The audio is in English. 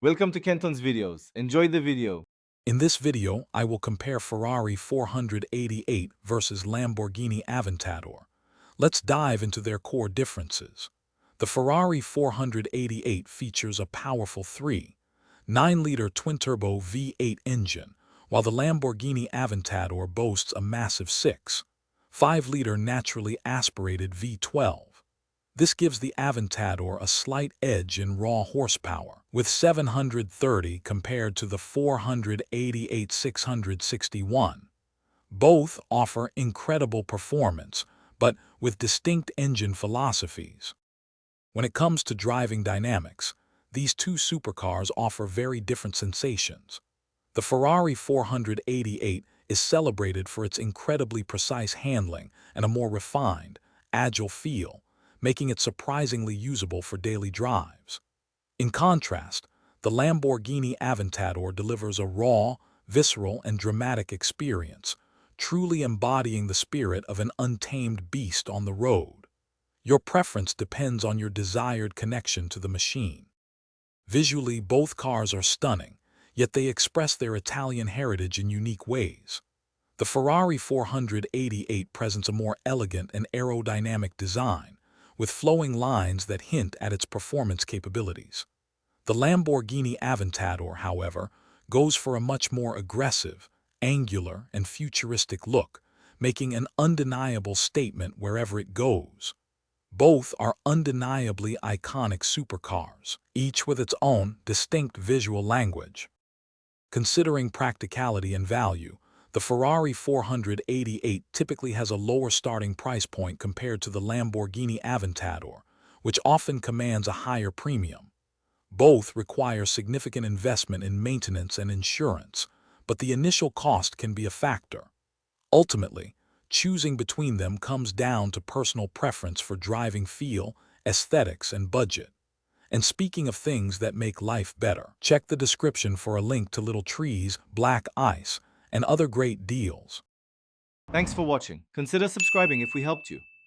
Welcome to Kenton's videos. Enjoy the video. In this video, I will compare Ferrari 488 versus Lamborghini Aventador. Let's dive into their core differences. The Ferrari 488 features a powerful 3.9-liter twin-turbo V8 engine, while the Lamborghini Aventador boasts a massive 6.5-liter naturally aspirated V12. This gives the Aventador a slight edge in raw horsepower, with 730 compared to the 488 661. Both offer incredible performance, but with distinct engine philosophies. When it comes to driving dynamics, these two supercars offer very different sensations. The Ferrari 488 is celebrated for its incredibly precise handling and a more refined, agile feel, making it surprisingly usable for daily drives. In contrast, the Lamborghini Aventador delivers a raw, visceral, and dramatic experience, truly embodying the spirit of an untamed beast on the road. Your preference depends on your desired connection to the machine. Visually, both cars are stunning, yet they express their Italian heritage in unique ways. The Ferrari 488 presents a more elegant and aerodynamic design, with flowing lines that hint at its performance capabilities. The Lamborghini Aventador, however, goes for a much more aggressive, angular, and futuristic look, making an undeniable statement wherever it goes. Both are undeniably iconic supercars, each with its own distinct visual language. Considering practicality and value, the Ferrari 488 typically has a lower starting price point compared to the Lamborghini Aventador, which often commands a higher premium. Both require significant investment in maintenance and insurance, but the initial cost can be a factor. Ultimately, choosing between them comes down to personal preference for driving feel, aesthetics, and budget. And speaking of things that make life better, check the description for a link to little trees, black ice, and other great deals. Thanks for watching. Consider subscribing if we helped you.